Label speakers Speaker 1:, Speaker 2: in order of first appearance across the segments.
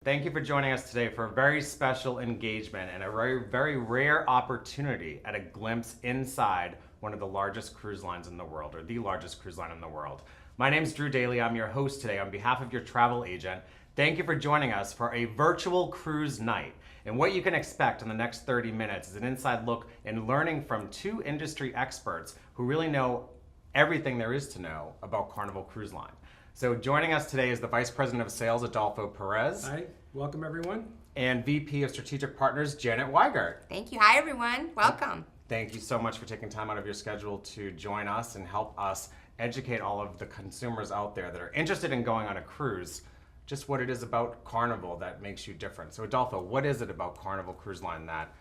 Speaker 1: Thank you for joining us today for a very special engagement and a very, very rare opportunity at a glimpse inside one of the largest cruise lines in the world, or the largest cruise line in the world. My name is Drew Daly. I'm your host today on behalf of your travel agent. Thank you for joining us for a virtual cruise night. And what you can expect in the next 30 minutes is an inside look and learning from two industry experts who really know everything there is to know about Carnival Cruise Line. So joining us today is the Vice President of Sales, Adolfo Perez.
Speaker 2: Hi, welcome everyone.
Speaker 1: And VP of Strategic Partners, Janet Weigert.
Speaker 3: Thank you. Hi, everyone. Welcome.
Speaker 1: Thank you so much for taking time out of your schedule to join us and help us educate all of the consumers out there that are interested in going on a cruise, just what it is about Carnival that makes you different. So Adolfo, what is it about Carnival Cruise Line that,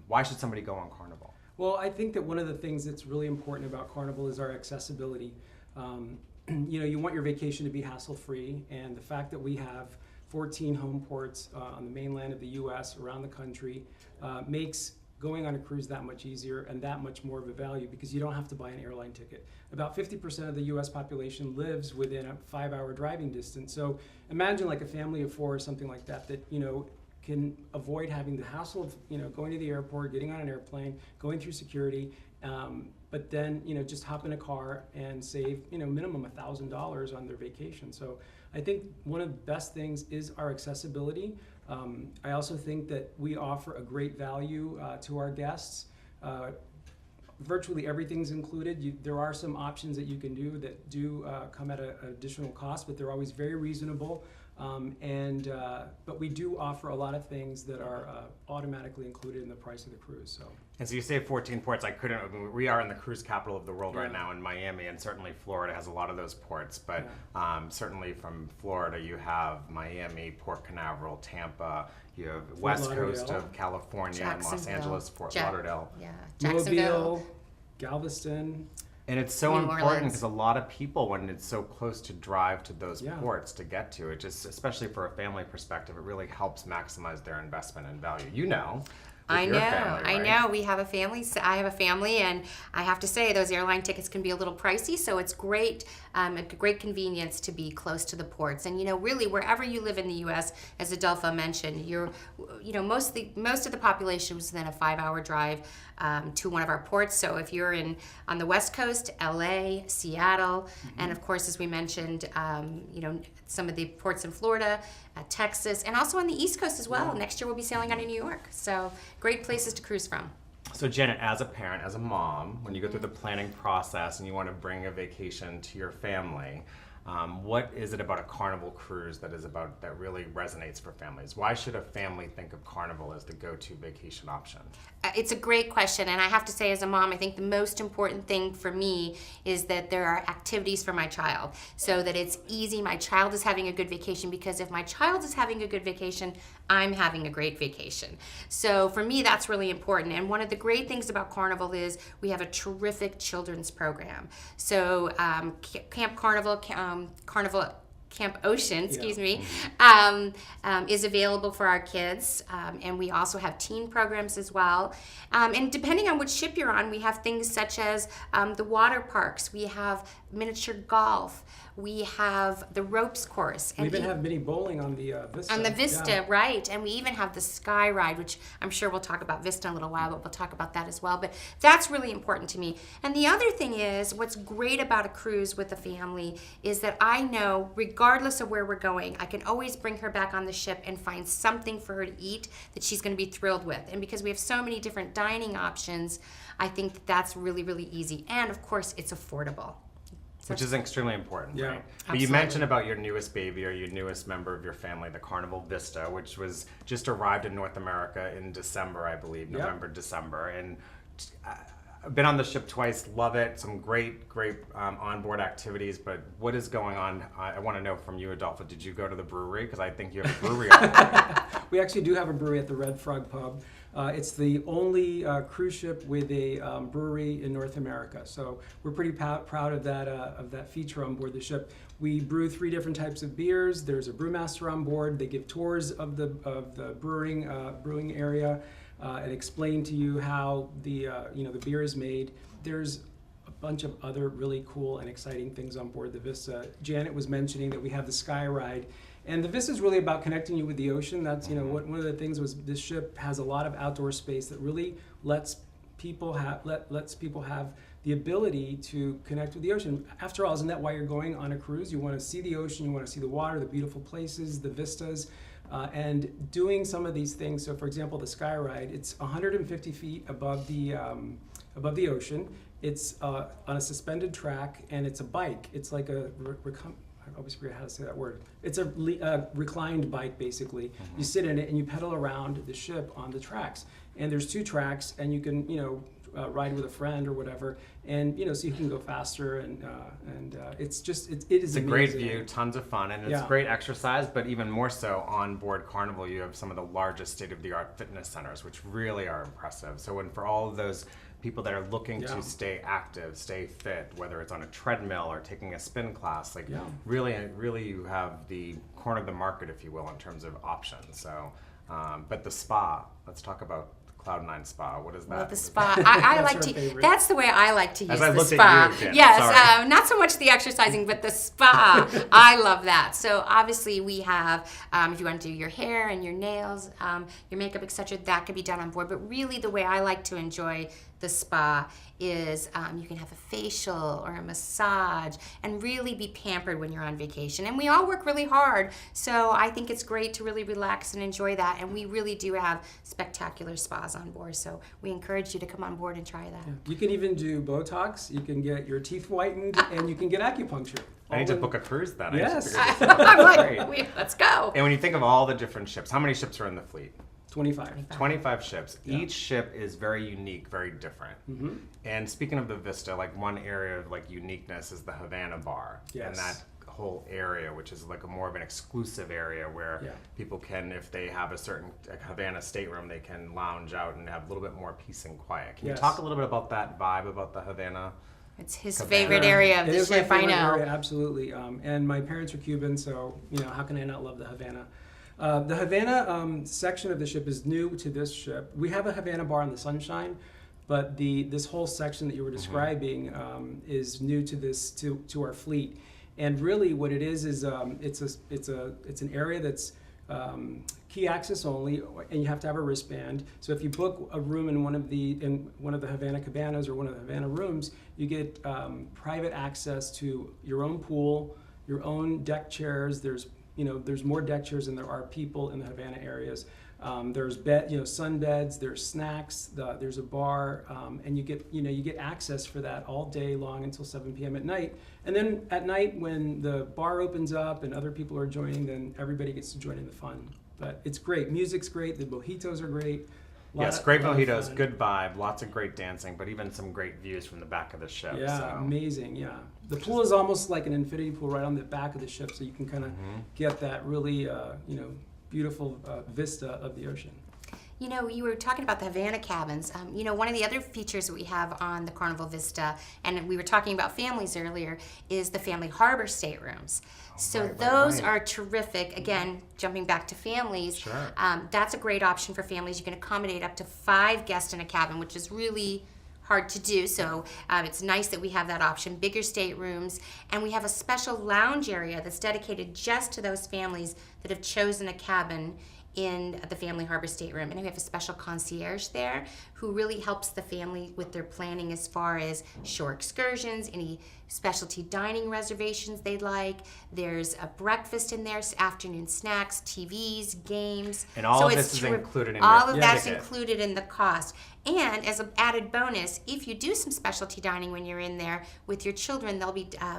Speaker 1: why should somebody go on Carnival?
Speaker 2: Well, I think that one of the things that's really important about Carnival is our accessibility. You want your vacation to be hassle-free, and the fact that we have 14 home ports on the mainland of the U.S. around the country makes going on a cruise that much easier and that much more of a value because you don't have to buy an airline ticket. About 50% of the U.S. population lives within a 5-hour driving distance. So imagine like a family of 4 or something like that can avoid having the hassle of going to the airport, getting on an airplane, going through security, but then just hop in a car and save minimum $1,000 on their vacation. So I think one of the best things is our accessibility. I also think that we offer a great value to our guests. Virtually everything's included. There are some options that you can do that do come at an additional cost, but they're always very reasonable. But we do offer a lot of things that are automatically included in the price of the cruise.
Speaker 1: And so you say 14 ports. We are in the cruise capital of the world right now in Miami, and certainly Florida has a lot of those ports. But certainly from Florida, you have Miami, Port Canaveral, Tampa. You have West Coast of California and Los Angeles, Fort Lauderdale.
Speaker 3: Yeah,
Speaker 2: Mobile, Galveston.
Speaker 1: And it's so important because a lot of people, when it's so close to drive to those ports to get to it, just especially for a family perspective, it really helps maximize their investment and value.
Speaker 3: I know.
Speaker 1: Family, right?
Speaker 3: I know. We have a family. I have a family, and I have to say those airline tickets can be a little pricey. So it's great, a great convenience to be close to the ports. And really wherever you live in the U.S., as Adolfo mentioned, most of the population was within a 5-hour drive to one of our ports. So if you're on the West Coast, L.A., Seattle, and of course, as we mentioned, some of the ports in Florida, Texas, and also on the East Coast as well. Yeah. Next year we'll be sailing out of New York. So great places to cruise from.
Speaker 1: So Janet, as a parent, as a mom, when you go through the planning process and you want to bring a vacation to your family, what is it about a Carnival cruise that really resonates for families? Why should a family think of Carnival as the go-to vacation option?
Speaker 3: It's a great question, and I have to say as a mom, I think the most important thing for me is that there are activities for my child so that it's easy. My child is having a good vacation, because if my child is having a good vacation, I'm having a great vacation. So for me, that's really important. And one of the great things about Carnival is we have a terrific children's program. So Camp Carnival, Camp Ocean, is available for our kids. And we also have teen programs as well. And depending on which ship you're on, we have things such as the water parks. We have miniature golf. We have the ropes course.
Speaker 2: We even have mini bowling on the Vista.
Speaker 3: On the Vista, right. And we even have the Sky Ride, which I'm sure we'll talk about Vista in a little while, but we'll talk about that as well. But that's really important to me. And the other thing is, what's great about a cruise with a family is that I know, regardless of where we're going, I can always bring her back on the ship and find something for her to eat that she's going to be thrilled with. And because we have so many different dining options, I think that's really, really easy. And of course, it's affordable.
Speaker 1: Which is extremely important,
Speaker 2: yeah,
Speaker 1: right?
Speaker 2: Absolutely.
Speaker 1: But you mentioned about your newest baby or your newest member of your family, the Carnival Vista, which was just arrived in North America in December, I believe, November, December. And I've been on the ship twice, love it. Some great onboard activities. But what is going on? I want to know from you, Adolfo. Did you go to the brewery? Because I think you have a brewery on board.
Speaker 2: We actually do have a brewery at the Red Frog Pub. It's the only cruise ship with a brewery in North America. So we're pretty proud of that feature on board the ship. We brew 3 different types of beers. There's a brewmaster on board. They give tours of the brewing area and explain to you how the beer is made. There's a bunch of other really cool and exciting things on board the Vista. Janet was mentioning that we have the Sky Ride, And the Vista is really about connecting you with the ocean. That's, you know, one of the things was this ship has a lot of outdoor space that really lets people have the ability to connect with the ocean. After all, isn't that why you're going on a cruise? You want to see the ocean, you want to see the water, the beautiful places, the vistas, and doing some of these things. So, for example, the Sky Ride, it's 150 feet above the ocean. It's on a suspended track, and it's a bike. It's like a I always forget how to say that word. It's a reclined bike, basically. You sit in it and you pedal around the ship on the tracks. And there's 2 tracks, and you can, ride with a friend or whatever, and so you can go faster, and it's just it is.
Speaker 1: It's a great view, tons of fun, and it's
Speaker 2: Yeah.
Speaker 1: great exercise. But even more so, on board Carnival, you have some of the largest state-of-the-art fitness centers, which really are impressive. So, when for all of those people that are looking
Speaker 2: Yeah.
Speaker 1: to stay active, stay fit, whether it's on a treadmill or taking a spin class, like
Speaker 2: Yeah.
Speaker 1: really you have the corner of the market, if you will, in terms of options. So, but the spa, let's talk about Cloud9 Spa. What is that?
Speaker 3: Well, the spa, I
Speaker 2: That's
Speaker 3: like
Speaker 2: our
Speaker 3: to,
Speaker 2: favorite.
Speaker 3: that's the way I like to use
Speaker 1: As I
Speaker 3: the
Speaker 1: looked at
Speaker 3: spa.
Speaker 1: you, Jen,
Speaker 3: Yes,
Speaker 1: sorry.
Speaker 3: not so much the exercising, but the spa. I love that. So obviously we have, if you want to do your hair and your nails, your makeup, etc., that could be done on board. But really the way I like to enjoy the spa is you can have a facial or a massage and really be pampered when you're on vacation. And we all work really hard, so I think it's great to really relax and enjoy that. And we really do have spectacular spas on board, so we encourage you to come on board and try that.
Speaker 2: You can even do Botox. You can get your teeth whitened, and you can get acupuncture.
Speaker 1: I need to book a cruise then.
Speaker 2: Yes.
Speaker 1: I need to figure this out.
Speaker 3: I'm
Speaker 1: Great.
Speaker 3: like, let's go.
Speaker 1: And when you think of all the different ships, how many ships are in the fleet?
Speaker 2: 25.
Speaker 1: 25 ships.
Speaker 2: Yeah.
Speaker 1: Each ship is very unique, very different.
Speaker 2: Mm-hmm.
Speaker 1: And speaking of the Vista, like one area of like uniqueness is the Havana bar.
Speaker 2: Yes.
Speaker 1: And that whole area, which is like a more of an exclusive area where
Speaker 2: Yeah.
Speaker 1: people can, if they have a certain Havana stateroom, they can lounge out and have a little bit more peace and quiet. Can you
Speaker 2: Yes.
Speaker 1: talk a little bit about that vibe, about the Havana?
Speaker 3: It's his
Speaker 1: Cabana.
Speaker 3: favorite area of
Speaker 2: It
Speaker 3: the
Speaker 2: is my
Speaker 3: ship, I
Speaker 2: favorite
Speaker 3: know.
Speaker 2: area, absolutely. And my parents are Cuban, so how can I not love the Havana? The Havana section of the ship is new to this ship. We have a Havana bar in the Sunshine, but this whole section that you were describing is new to this to our fleet. And really, what it is it's an area that's key access only, and you have to have a wristband. So if you book a room in one of the Havana cabanas or one of the Havana rooms, you get private access to your own pool, your own deck chairs. There's more deck chairs than there are people in the Havana areas. There's sun beds, there's snacks, there's a bar, and you get access for that all day long until 7 p.m. at night. And then at night, when the bar opens up and other people are joining, then everybody gets to join in the fun. But it's great. Music's great. The mojitos are great.
Speaker 1: Yes, great
Speaker 2: lot of
Speaker 1: mojitos,
Speaker 2: fun.
Speaker 1: good vibe, lots of great dancing, but even some great views from the back of the ship.
Speaker 2: Yeah,
Speaker 1: so.
Speaker 2: amazing. Yeah, the pool is almost like an infinity pool right on the back of the ship, so you can kind of get that really beautiful vista of the ocean.
Speaker 3: You were talking about the Havana cabins. One of the other features that we have on the Carnival Vista, and we were talking about families earlier, is the family harbor staterooms. So
Speaker 1: right.
Speaker 3: those are terrific. Again, jumping back to families,
Speaker 1: Sure.
Speaker 3: That's a great option for families. You can accommodate up to 5 guests in a cabin, which is really hard to do. So it's nice that we have that option. Bigger staterooms, and we have a special lounge area that's dedicated just to those families that have chosen a cabin in the family harbor stateroom. And we have a special concierge there who really helps the family with their planning as far as shore excursions, any specialty dining reservations they'd like. There's a breakfast in there, afternoon snacks, TVs, games.
Speaker 1: And all
Speaker 3: So
Speaker 1: of
Speaker 3: it's
Speaker 1: this is included in
Speaker 3: all
Speaker 1: your
Speaker 3: of that's
Speaker 1: ticket.
Speaker 3: included in the cost. And as an added bonus, if you do some specialty dining when you're in there with your children,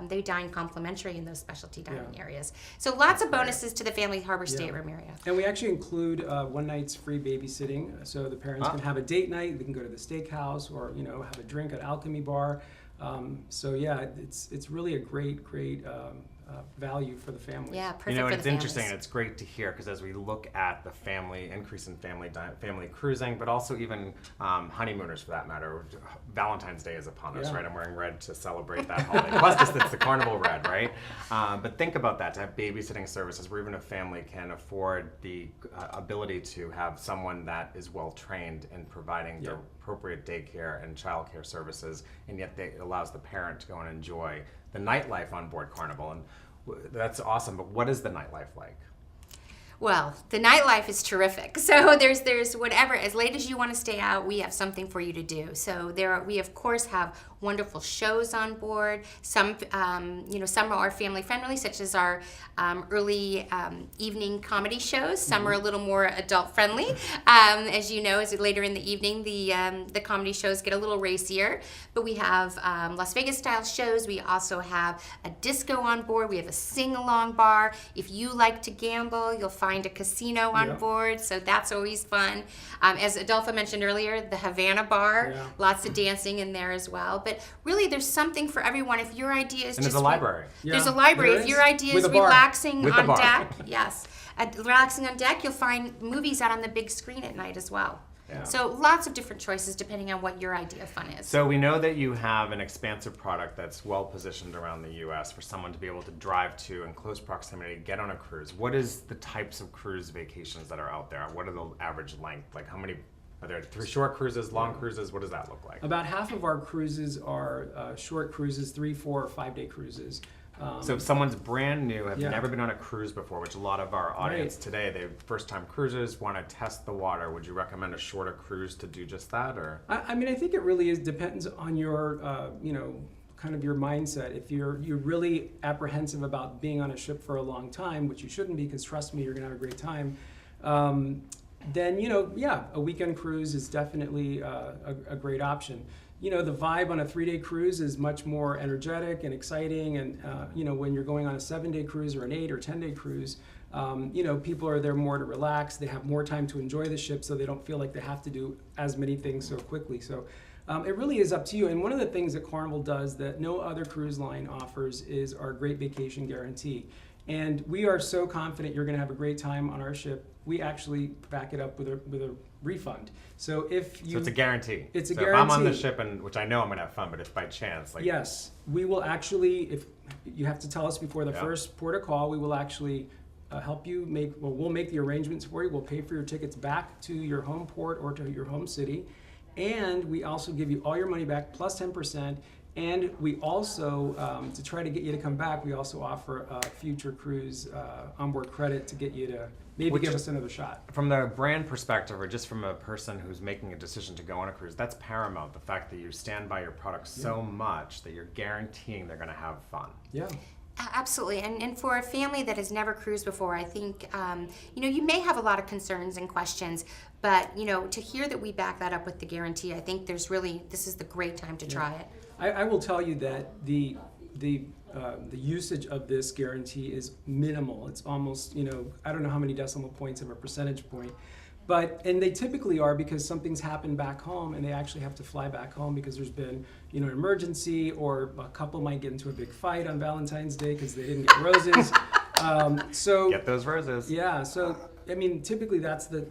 Speaker 3: they dine complimentary in those specialty dining areas. So lots of bonuses to the family harbor stateroom area.
Speaker 2: And we actually include one night's free babysitting, so the parents can have a date night. They can go to the steakhouse or have a drink at Alchemy Bar. So yeah, it's really a great value for the family.
Speaker 3: Yeah, perfect
Speaker 1: And
Speaker 3: for the
Speaker 1: it's
Speaker 3: families.
Speaker 1: interesting and it's great to hear because as we look at the increase in family cruising, but also even honeymooners for that matter, Valentine's Day is upon us,
Speaker 2: Yeah.
Speaker 1: right? I'm wearing red to celebrate that holiday. Plus, just it's the Carnival red, right? But think about that, to have babysitting services where even a family can afford the ability to have someone that is well trained in providing the appropriate daycare and childcare services, and yet it allows the parent to go and enjoy the nightlife on board Carnival. And that's awesome, but what is the nightlife like?
Speaker 3: Well, the nightlife is terrific. So there's whatever, as late as you want to stay out, we have something for you to do. So we of course have wonderful shows on board. Some some are family friendly, such as our early evening comedy shows. Some are a little more adult friendly. As you know, as later in the evening, the comedy shows get a little racier. But we have Las Vegas style shows. We also have a disco on board. We have a sing along bar. If you like to gamble, you'll find a casino on board, so that's always fun. As Adolfo mentioned earlier, the Havana bar, lots of dancing in there as well. But really, there's something for everyone. If your idea is
Speaker 1: and there's a library.
Speaker 3: There's a library. If your idea is relaxing on deck, yes, relaxing on deck, you'll find movies out on the big screen at night as well. Yeah. So lots of different choices depending on what your idea of fun is.
Speaker 1: So we know that you have an expansive product that's well positioned around the U.S. for someone to be able to drive to in close proximity, get on a cruise. What is the types of cruise vacations that are out there? What are the average length? Like how many, are there short cruises, long cruises? What does that look like?
Speaker 2: About half of our cruises are short cruises, 3, 4, or 5 day cruises.
Speaker 1: So if someone's brand new, have never been on a cruise before, which a lot of our audience today, they're first-time cruisers, want to test the water, would you recommend a shorter cruise to do just that? Or
Speaker 2: I mean, I think it really depends on your, kind of your mindset. If you're really apprehensive about being on a ship for a long time, which you shouldn't be, because trust me, you're going to have a great time, then, a weekend cruise is definitely a great option. The vibe on a 3-day cruise is much more energetic and exciting. And, when you're going on a 7-day cruise or an 8 or 10-day cruise, people are there more to relax. They have more time to enjoy the ship, so they don't feel like they have to do as many things so quickly. So it really is up to you. And one of the things that Carnival does that no other cruise line offers is our Great Vacation Guarantee. And we are so confident you're going to have a great time on our ship. We actually back it up with a refund. So if you,
Speaker 1: so it's a guarantee.
Speaker 2: It's a
Speaker 1: so
Speaker 2: guarantee.
Speaker 1: If I'm on the ship, and which I know I'm going to have fun, but if by chance,
Speaker 2: yes, we will actually. If you have to tell us before the first port of call, we will actually help you make. Well, we'll make the arrangements for you. We'll pay for your tickets back to your home port or to your home city, and we also give you all your money back plus 10%. And we also, to try to get you to come back, we also offer a future cruise onboard credit to get you to maybe give us another shot.
Speaker 1: From the brand perspective, or just from a person who's making a decision to go on a cruise, that's paramount. The fact that you stand by your product so much that you're guaranteeing they're going to have fun.
Speaker 2: Yeah.
Speaker 3: Absolutely, and for a family that has never cruised before, I think you may have a lot of concerns and questions, but to hear that we back that up with the guarantee, I think this is the great time to try it.
Speaker 2: I will tell you that the usage of this guarantee is minimal. It's almost, I don't know how many decimal points of a percentage point, and they typically are because something's happened back home and they actually have to fly back home because there's been, an emergency, or a couple might get into a big fight on Valentine's Day because they didn't get roses. So
Speaker 1: get those roses.
Speaker 2: Yeah. So I mean, typically that's the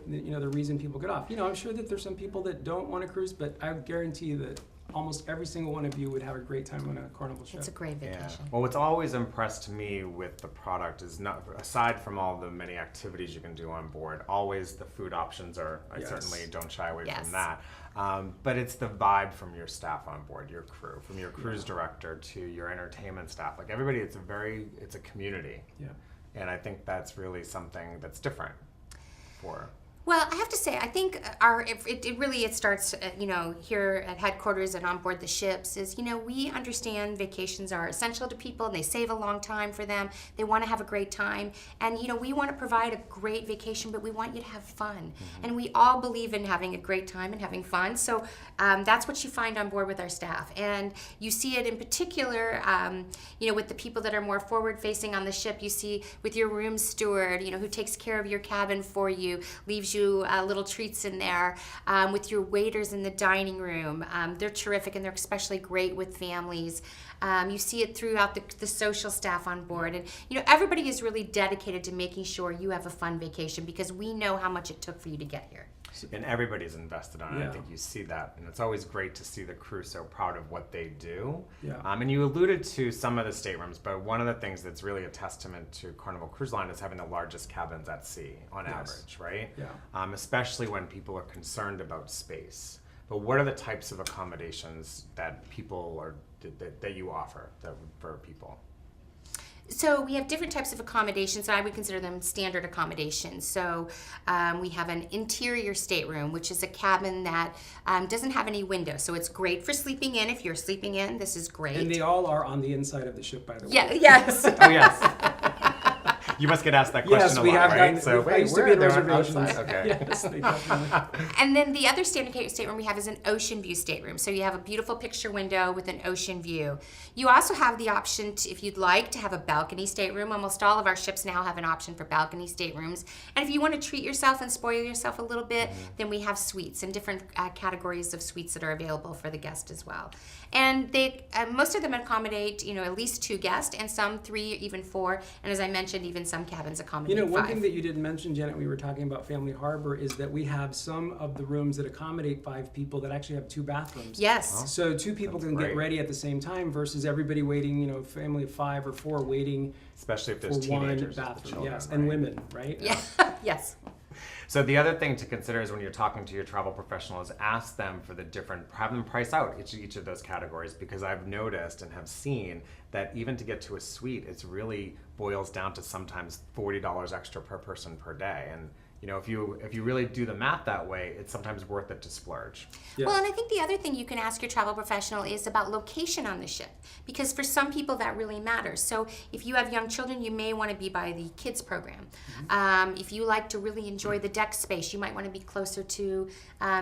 Speaker 2: reason people get off. I'm sure that there's some people that don't want to cruise, but I guarantee you that almost every single one of you would have a great time on a Carnival ship.
Speaker 3: It's a great vacation.
Speaker 1: Yeah. Well, what's always impressed me with the product is not, aside from all the many activities you can do on board, always the food options are, I certainly don't shy away from that. But it's the vibe from your staff on board, your crew, from your cruise director to your entertainment staff. Like everybody, it's a community. Yeah. And I think that's really something that's different for.
Speaker 3: Well, I have to say, I think it starts, here at headquarters and on board the ships is, we understand vacations are essential to people and they save a long time for them. They want to have a great time. And, we want to provide a great vacation, but we want you to have fun. Mm-hmm. And we all believe in having a great time and having fun. So that's what you find on board with our staff. And you see it in particular, with the people that are more forward-facing on the ship. You see with your room steward, who takes care of your cabin for you, leaves you little treats in there, with your waiters in the dining room. They're terrific, and they're especially great with families. You see it throughout the social staff on board, and everybody is really dedicated to making sure you have a fun vacation because we know how much it took for you to get here.
Speaker 1: And everybody's invested on it. I think you see that, and it's always great to see the crew so proud of what they do. Yeah. And you alluded to some of the staterooms, but one of the things that's really a testament to Carnival Cruise Line is having the largest cabins at sea on average, right? Yeah. Especially when people are concerned about space. But what are the types of accommodations that people that you offer for people?
Speaker 3: So we have different types of accommodations. I would consider them standard accommodations. So we have an interior stateroom, which is a cabin that doesn't have any windows. So it's great for sleeping in. If you're sleeping in, this is great.
Speaker 2: And they all are on the inside of the ship, by the way.
Speaker 3: Yeah. Yes.
Speaker 1: Oh, yes. You must get asked that question
Speaker 2: Yes,
Speaker 1: a
Speaker 2: we
Speaker 1: lot,
Speaker 2: have
Speaker 1: right?
Speaker 2: gotten.
Speaker 1: So
Speaker 2: I used to
Speaker 1: where
Speaker 2: be in
Speaker 1: they're
Speaker 2: reservations.
Speaker 1: outside? Okay.
Speaker 2: Yes, they definitely.
Speaker 3: And then the other standard stateroom we have is an ocean view stateroom. So you have a beautiful picture window with an ocean view. You also have the option, to, if you'd like, to have a balcony stateroom. Almost all of our ships now have an option for balcony staterooms. And if you want to treat yourself and spoil yourself a little bit, then we have suites and different categories of suites that are available for the guest as well. And they most of them accommodate, at least 2 guests, and some 3, even 4. And as I mentioned, even some cabins accommodate 5.
Speaker 2: One thing that you didn't mention, Janet, we were talking about Family Harbor, is that we have some of the rooms that accommodate 5 people that actually have 2 bathrooms.
Speaker 3: Yes.
Speaker 2: So 2 people
Speaker 1: That's
Speaker 2: can
Speaker 1: great.
Speaker 2: get ready at the same time versus everybody waiting, family of 5 or 4 waiting
Speaker 1: Especially if
Speaker 2: for
Speaker 1: there's
Speaker 2: one
Speaker 1: teenagers.
Speaker 2: bathroom.
Speaker 1: Children,
Speaker 2: Yes,
Speaker 1: right?
Speaker 2: and women, right?
Speaker 3: Yeah. Yes.
Speaker 1: So the other thing to consider is when you're talking to your travel professional is ask them for have them price out each of those categories, because I've noticed and have seen that even to get to a suite, it's really boils down to sometimes $40 extra per person per day. And if you really do the math that way, it's sometimes worth it to splurge.
Speaker 2: Yes.
Speaker 3: Well, and I think the other thing you can ask your travel professional is about location on the ship, because for some people that really matters. So if you have young children, you may want to be by the kids program. If you like to really enjoy the deck space, you might want to be closer to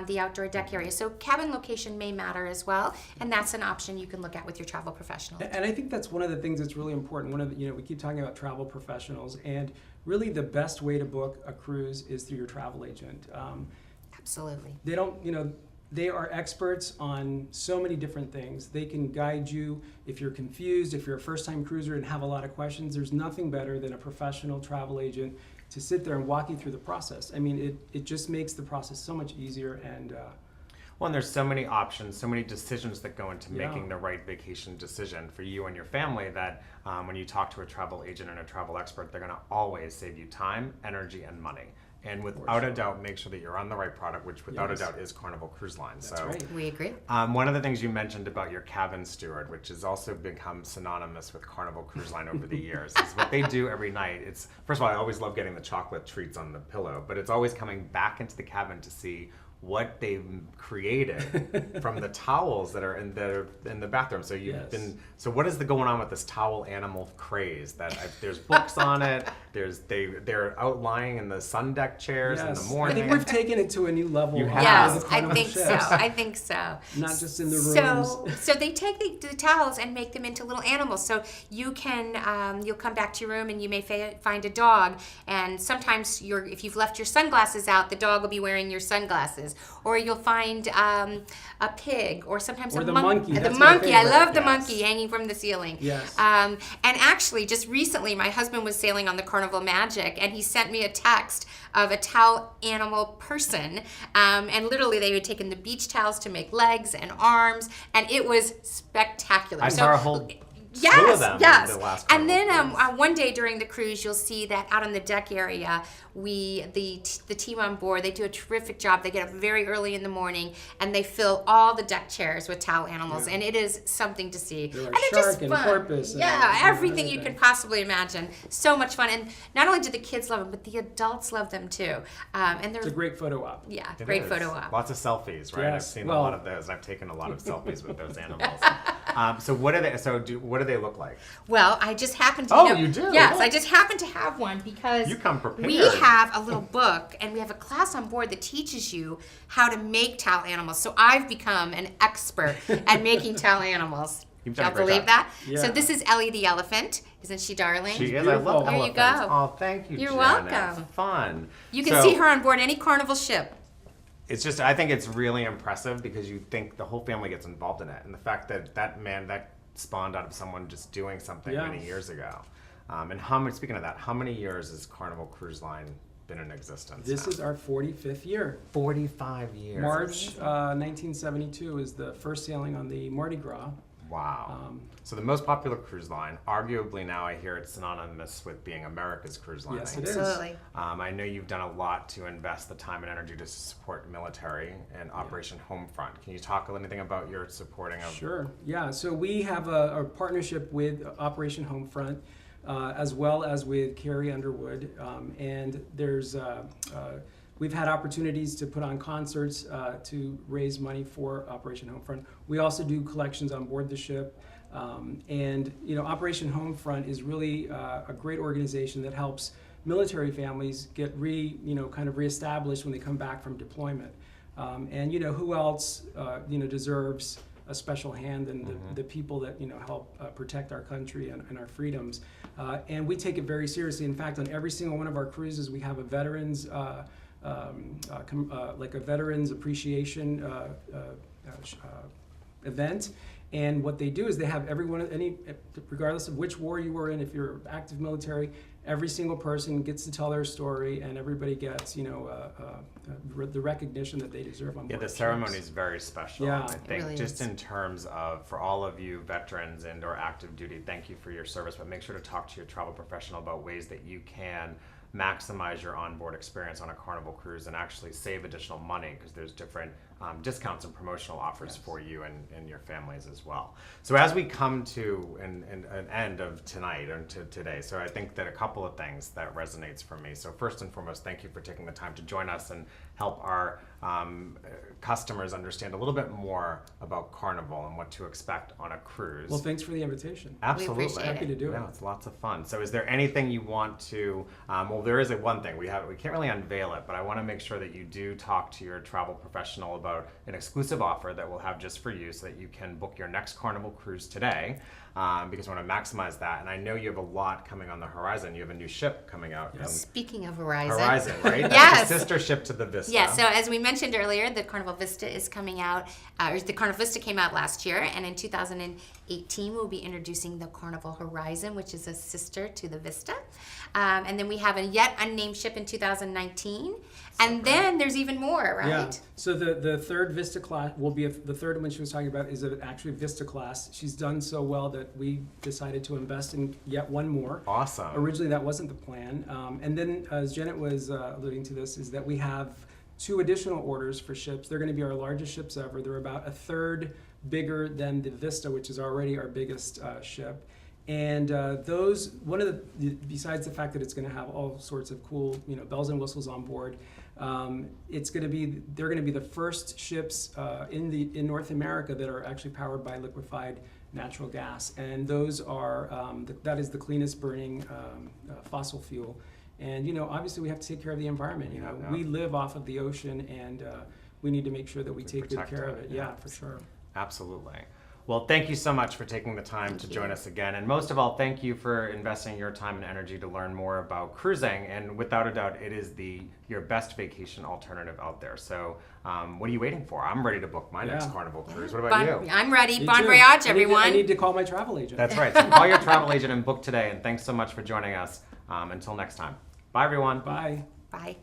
Speaker 3: the outdoor deck area. So cabin location may matter as well, and that's an option you can look at with your travel professional.
Speaker 2: And I think that's one of the things that's really important. One of the, we keep talking about travel professionals, and really the best way to book a cruise is through your travel agent.
Speaker 3: Absolutely.
Speaker 2: They don't, they are experts on so many different things. They can guide you if you're confused, if you're a first-time cruiser and have a lot of questions. There's nothing better than a professional travel agent to sit there and walk you through the process. I mean, it just makes the process so much easier. And
Speaker 1: Well, and there's so many options, so many decisions that go into
Speaker 2: Yeah.
Speaker 1: making the right vacation decision for you and your family that when you talk to a travel agent and a travel expert, they're going to always save you time, energy, and money. And without a doubt, make sure that you're on the right product, which without
Speaker 2: Yes.
Speaker 1: a doubt is Carnival Cruise Line.
Speaker 2: That's right.
Speaker 3: We agree.
Speaker 1: One of the things you mentioned about your cabin steward, which has also become synonymous with Carnival Cruise Line over the years, is what they do every night. It's first of all, I always love getting the chocolate treats on the pillow, but it's always coming back into the cabin to see what they've created from the towels that are in the bathroom. So
Speaker 2: Yes.
Speaker 1: so what is going on with this towel animal craze? There's books on it. They're out lying in the sun deck chairs in the
Speaker 2: I
Speaker 1: morning.
Speaker 2: think we've taken it to a new level.
Speaker 1: You
Speaker 2: on
Speaker 1: have.
Speaker 3: Yes,
Speaker 2: the
Speaker 3: I
Speaker 2: Carnival
Speaker 3: think so.
Speaker 2: ships.
Speaker 3: I think so.
Speaker 2: Not just in the rooms.
Speaker 3: So they take the towels and make them into little animals. So you can, you'll come back to your room and you may find a dog. And sometimes if you've left your sunglasses out, the dog will be wearing your sunglasses. Or you'll find a pig, or sometimes
Speaker 2: Or
Speaker 3: a
Speaker 2: the
Speaker 3: monkey.
Speaker 2: monkey.
Speaker 3: The
Speaker 2: That's my
Speaker 3: monkey. I
Speaker 2: favorite.
Speaker 3: love the
Speaker 1: Yes.
Speaker 3: monkey hanging from the ceiling.
Speaker 2: Yes.
Speaker 3: And actually, just recently, my husband was sailing on the Carnival Magic, and he sent me a text of a towel animal person. And literally, they had taken the beach towels to make legs and arms, and it was spectacular.
Speaker 1: I
Speaker 3: So-
Speaker 1: saw a whole slew
Speaker 3: Yes,
Speaker 1: of them
Speaker 3: yes.
Speaker 1: the last
Speaker 3: And then
Speaker 1: Carnival cruise.
Speaker 3: one day during the cruise, you'll see that out on the deck area, the team on board, they do a terrific job. They get up very early in the morning and they fill all the deck chairs with towel animals, and it is something to see.
Speaker 2: There are
Speaker 3: and they're just
Speaker 2: shark and
Speaker 3: fun.
Speaker 2: porpoise and
Speaker 3: Yeah, everything you
Speaker 2: everything.
Speaker 3: could possibly imagine. So much fun, and not only do the kids love them, but the adults love them too. And they're
Speaker 2: It's a great photo op.
Speaker 3: yeah,
Speaker 1: It
Speaker 3: great
Speaker 1: is.
Speaker 3: photo op.
Speaker 1: Lots of selfies, right? I've
Speaker 2: Yes.
Speaker 1: seen
Speaker 2: Well-
Speaker 1: a lot of those. I've taken a lot of selfies with those animals. So what do they? What do they look like?
Speaker 3: Well, I just happen to.
Speaker 1: Oh, you do?
Speaker 3: Yes,
Speaker 1: Oh.
Speaker 3: I just happen to have one because
Speaker 1: You come prepared.
Speaker 3: we have a little book and we have a class on board that teaches you how to make towel animals. So I've become an expert at making towel animals.
Speaker 1: You've done a
Speaker 3: Y'all
Speaker 1: great
Speaker 3: believe
Speaker 1: job.
Speaker 3: that?
Speaker 2: Yeah.
Speaker 3: So this is Ellie the elephant. Isn't she darling?
Speaker 1: She is. I
Speaker 2: beautiful.
Speaker 1: love
Speaker 2: There
Speaker 3: you
Speaker 1: elephants.
Speaker 3: go.
Speaker 1: Oh, thank you,
Speaker 3: You're
Speaker 1: Janet.
Speaker 3: welcome.
Speaker 1: Fun.
Speaker 3: You can
Speaker 1: So,
Speaker 3: see her on board any Carnival ship.
Speaker 1: It's just, I think it's really impressive because you think the whole family gets involved in it, and the fact that that spawned out of someone just doing something
Speaker 2: Yeah.
Speaker 1: many years ago. And speaking of that, how many years has Carnival Cruise Line been in existence?
Speaker 2: This
Speaker 1: now?
Speaker 2: is our 45th year.
Speaker 1: 45 years.
Speaker 2: March 1972 is the first sailing on the Mardi Gras.
Speaker 1: Wow. So the most popular cruise line, arguably now I hear it's synonymous with being America's cruise line.
Speaker 2: Yes, it is.
Speaker 3: Absolutely.
Speaker 1: I know you've done a lot to invest the time and energy to support military and Operation Homefront. Can you talk anything about your supporting of?
Speaker 2: Sure. Yeah. So we have a partnership with Operation Homefront. as well as with Carrie Underwood. And there's we've had opportunities to put on concerts to raise money for Operation Homefront. We also do collections on board the ship. And Operation Homefront is really a great organization that helps military families get kind of reestablished when they come back from deployment. And who else deserves a special hand than the people that help protect our country and our freedoms. And we take it very seriously. In fact, on every single one of our cruises, we have a veterans like a veterans appreciation event. And what they do is they have everyone, regardless of which war you were in, if you're active military, every single person gets to tell their story, and everybody gets, the recognition that they deserve on board.
Speaker 1: Yeah, the ceremony is very special.
Speaker 2: Yeah,
Speaker 1: I think
Speaker 3: really
Speaker 1: just
Speaker 3: is.
Speaker 1: in terms of, for all of you veterans and or active duty, thank you for your service, but make sure to talk to your travel professional about ways that you can maximize your onboard experience on a Carnival cruise and actually save additional money, because there's different discounts and promotional offers for you and your families as well. So as we come to an end of tonight and to today, so I think that a couple of things that resonates for me. So first and foremost, thank you for taking the time to join us and help our customers understand a little bit more about Carnival and what to expect on a cruise.
Speaker 2: Well, thanks for the invitation.
Speaker 1: Absolutely.
Speaker 3: appreciate it.
Speaker 2: Happy to do it.
Speaker 1: No, it's lots of fun. So is there anything you want to, well, there is one thing, we can't really unveil it, but I want to make sure that you do talk to your travel professional about an exclusive offer that we'll have just for you so that you can book your next Carnival cruise today, because I want to maximize that. And I know you have a lot coming on the horizon. You have a new ship coming out.
Speaker 3: Speaking of Horizon.
Speaker 1: Horizon, right? That's
Speaker 3: Yes.
Speaker 1: the sister ship to the Vista.
Speaker 3: Yeah, so as we mentioned earlier, the Carnival Vista is coming out, or the Carnival Vista came out last year, and in 2018 we'll be introducing the Carnival Horizon, which is a sister to the Vista. And then we have a yet unnamed ship in 2019, and then there's even more, right?
Speaker 2: Yeah. So the third Vista class will be the third one she was talking about is actually Vista class. She's done so well that we decided to invest in yet one more.
Speaker 1: Awesome.
Speaker 2: Originally, that wasn't the plan. And then, as Janet was alluding to this, is that we have 2 additional orders for ships. They're going to be our largest ships ever. They're about a third bigger than the Vista, which is already our biggest ship. And those, besides the fact that it's going to have all sorts of cool, bells and whistles on board, they're going to be the first ships in North America that are actually powered by liquefied natural gas, and those are that is the cleanest burning fossil fuel. And obviously we have to take care of the environment. We live off of the ocean, and we need to make sure that we take good care of it. Yeah, for sure.
Speaker 1: Absolutely. Well, thank you so much for taking the time to join us again. And most of all, thank you for investing your time and energy to learn more about cruising. And without a doubt, it is your best vacation alternative out there. So what are you waiting for? I'm ready to book my next Carnival cruise. What about you?
Speaker 3: I'm ready.
Speaker 2: Me
Speaker 3: Bon
Speaker 2: too.
Speaker 3: voyage, everyone.
Speaker 2: I need to call my travel agent.
Speaker 1: That's right. So call your travel agent and book today. And thanks so much for joining us. Until next time. Bye, everyone.
Speaker 2: Bye.
Speaker 3: Bye.